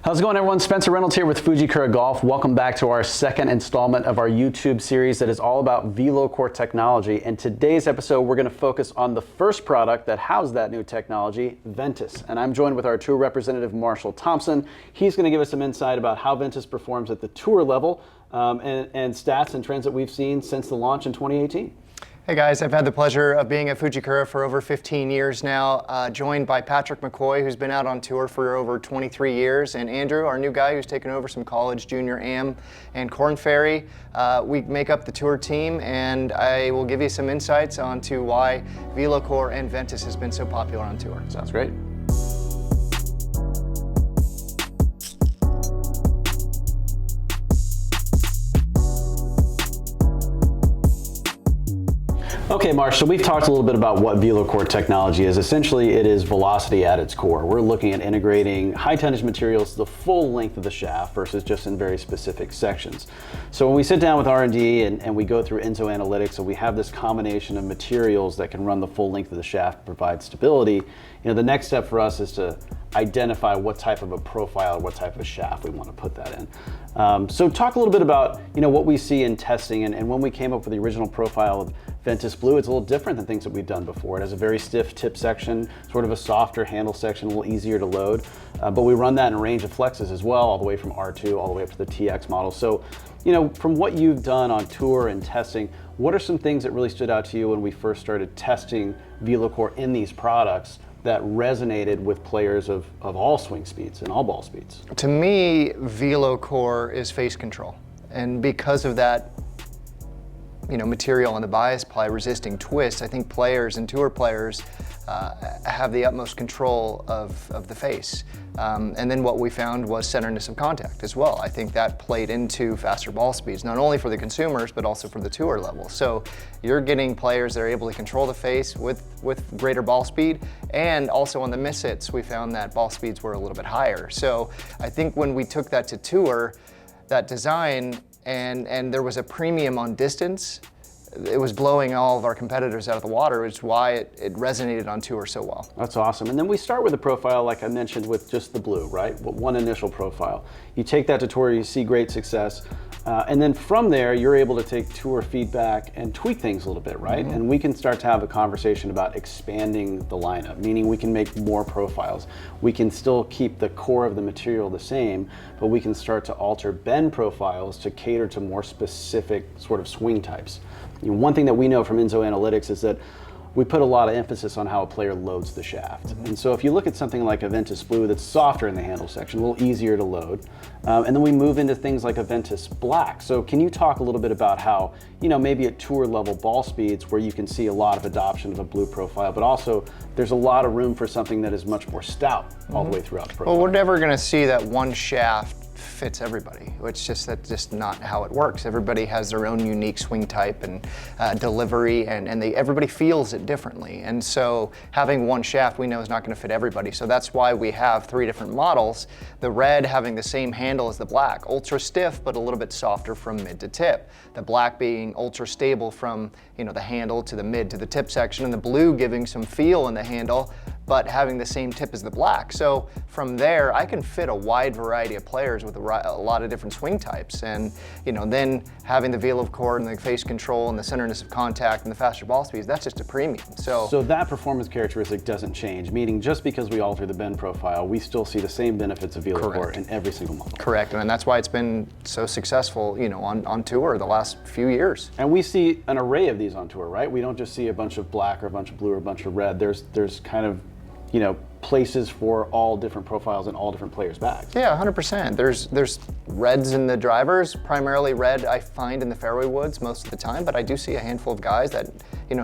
How's it going, everyone? Spencer Reynolds here with VeloCore Golf. Welcome back to our second installment of our YouTube series that is all about VeloCore technology. In today's episode, we're going to focus on the first product that housed that new technology, Ventus. And I'm joined with our tour representative, Marshall Thompson. He's going to give us some insight about how Ventus performs at the tour level and stats and trends that we've seen since the launch in 2018. Hey guys, I've had the pleasure of being at VeloCore for over 15 years now, joined by Patrick McCoy, who's been out on tour for over 23 years, and Andrew, our new guy, who's taken over some college, junior AM, and Corn Ferry. We make up the tour team, and I will give you some insights onto why VeloCore and Ventus has been so popular on tour. Sounds great. Okay, Marsh, so we've talked a little bit about what VeloCore technology is. Essentially, it is velocity at its core. We're looking at integrating high tonnage materials the full length of the shaft versus just in very specific sections. So when we sit down with R&D and we go through Enzo analytics and we have this combination of materials that can run the full length of the shaft, provide stability, the next step for us is to identify what type of a profile, what type of a shaft we want to put that in. So talk a little bit about what we see in testing, and when we came up with the original profile of Ventus Blue, it's a little different than things that we've done before. It has a very stiff tip section, sort of a softer handle section, a little easier to load, but we run that in a range of flexes as well, all the way from R2 all the way up to the TX model. So from what you've done on tour and testing, what are some things that really stood out to you when we first started testing VeloCore in these products that resonated with players of all swing speeds and all ball speeds? To me, VeloCore is face control. And because of that material on the bias ply resisting twist, I think players and tour players have the utmost control of the face. And then what we found was centerness of contact as well. I think that played into faster ball speeds, not only for the consumers, but also for the tour level. So you're getting players that are able to control the face with greater ball speed, and also on the miss hits, we found that ball speeds were a little bit higher. So I think when we took that to tour, that design, and there was a premium on distance, it was blowing all of our competitors out of the water, which is why it resonated on tour so well. That's awesome. And then we start with a profile, like I mentioned, with just the blue, right? One initial profile. You take that to tour, you see great success, and then from there, you're able to take tour feedback and tweak things a little bit, right? Mm-hmm. And we can start to have a conversation about expanding the lineup, meaning we can make more profiles. We can still keep the core of the material the same, but we can start to alter bend profiles to cater to more specific sort of swing types. One thing that we know from Enzo Analytics is that we put a lot of emphasis on how a player loads the shaft. Mm-hmm. And so if you look at something like a Ventus Blue that's softer in the handle section, a little easier to load, and then we move into things like a Ventus Black. So can you talk a little bit about how, maybe at tour level ball speeds where you can see a lot of adoption of a blue profile, but also there's a lot of room for something that is much more stout all the way throughout the profile? Well, we're never gonna see that one shaft fits everybody. It's that's just not how it works. Everybody has their own unique swing type and delivery, and everybody feels it differently. And so having one shaft we know is not going to fit everybody. So that's why we have 3 different models. The red having the same handle as the black, ultra stiff but a little bit softer from mid to tip. The black being ultra stable from the handle to the mid to the tip section, and the blue giving some feel in the handle but having the same tip as the black. So from there, I can fit a wide variety of players with a lot of different swing types. And then having the VeloCore and the face control and the centerness of contact and the faster ball speeds, that's just a premium. So that performance characteristic doesn't change, meaning just because we alter the bend profile, we still see the same benefits of VeloCore in every single model. Correct, and that's why it's been so successful on tour the last few years. And we see an array of these on tour, right? We don't just see a bunch of black or a bunch of blue or a bunch of red. There's kind of places for all different profiles and all different players' bags. Yeah, 100%. There's reds in the drivers, primarily red I find in the fairway woods most of the time, but I do see a handful of guys that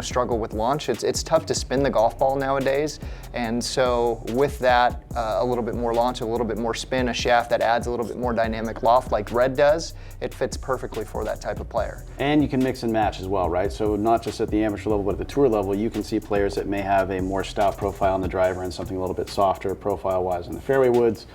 struggle with launch. It's tough to spin the golf ball nowadays, and so with that, a little bit more launch, a little bit more spin, a shaft that adds a little bit more dynamic loft like red does, it fits perfectly for that type of player. And you can mix and match as well, right? So not just at the amateur level, but at the tour level, you can see players that may have a more stout profile on the driver and something a little bit softer profile-wise in the fairway woods,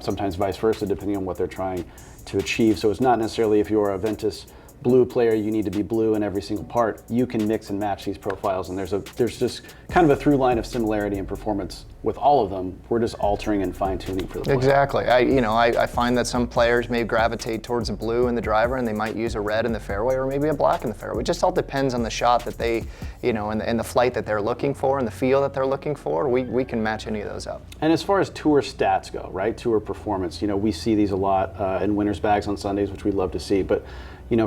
sometimes vice versa, depending on what they're trying to achieve. So it's not necessarily if you're a Ventus blue player, you need to be blue in every single part. You can mix and match these profiles, and there's just kind of a through line of similarity in performance with all of them. We're just altering and fine tuning for the player. Exactly. I find that some players may gravitate towards a blue in the driver, and they might use a red in the fairway, or maybe a black in the fairway. It just all depends on the shot that they, and the flight that they're looking for, and the feel that they're looking for. We can match any of those up. And as far as tour stats go, right? Tour performance, we see these a lot in winners bags on Sundays, which we love to see. But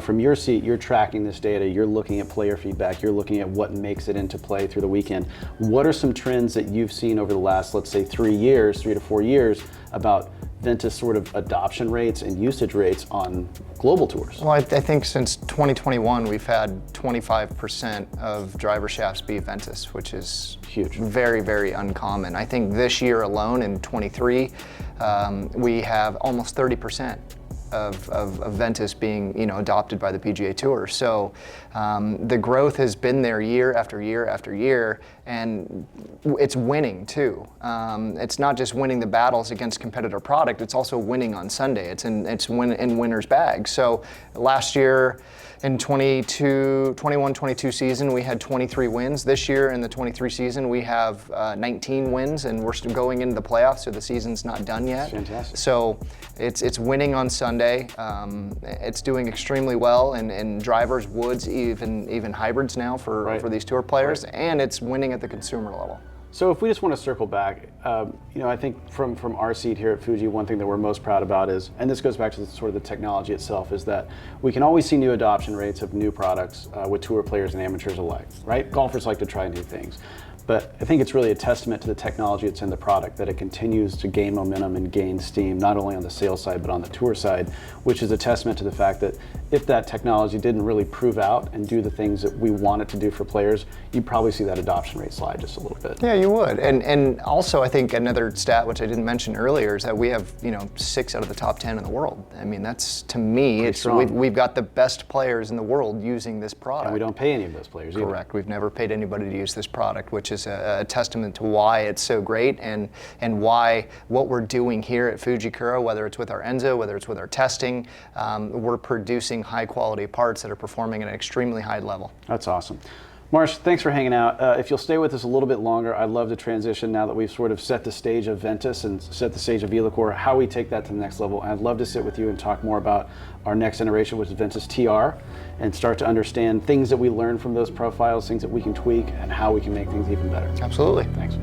from your seat, you're tracking this data, you're looking at player feedback, you're looking at what makes it into play through the weekend. What are some trends that you've seen over the last, let's say, 3 to 4 years about Ventus sort of adoption rates and usage rates on global tours? Well, I think since 2021, we've had 25% of driver shafts be Ventus, which is huge, very, very uncommon. I think this year alone, in 23, we have almost 30% of Ventus being adopted by the PGA Tour. So the growth has been there year after year after year, and it's winning too. It's not just winning the battles against competitor product, it's also winning on Sunday. It's in winner's bag. So last year in 21-22 season, we had 23 wins. This year in the 23 season, we have 19 wins, and we're still going into the playoffs, so the season's not done yet. Fantastic. So it's winning on Sunday. It's doing extremely well in drivers, woods, even hybrids now for these tour players, and it's winning at the consumer level. So if we just want to circle back, I think from our seat here at Fuji, one thing that we're most proud about is, and this goes back to sort of the technology itself, is that we can always see new adoption rates of new products with tour players and amateurs alike, right? Golfers like to try new things. But I think it's really a testament to the technology that's in the product, that it continues to gain momentum and gain steam, not only on the sales side, but on the tour side, which is a testament to the fact that if that technology didn't really prove out and do the things that we want it to do for players, you'd probably see that adoption rate slide just a little bit. Yeah, you would. And also, I think another stat, which I didn't mention earlier, is that we have 6 out of the top 10 in the world. I mean, that's, to me, we've got the best players in the world using this product. And we don't pay any of those players either. Correct. We've never paid anybody to use this product, which is a testament to why it's so great, and why what we're doing here at Fujikura, whether it's with our Enzo, whether it's with our testing, we're producing high quality parts that are performing at an extremely high level. That's awesome. Marsh, thanks for hanging out. If you'll stay with us a little bit longer, I'd love to transition, now that we've sort of set the stage of Ventus and set the stage of VeloCore, how we take that to the next level. And I'd love to sit with you and talk more about our next generation, which is Ventus TR, and start to understand things that we learned from those profiles, things that we can tweak, and how we can make things even better. Absolutely. Thanks.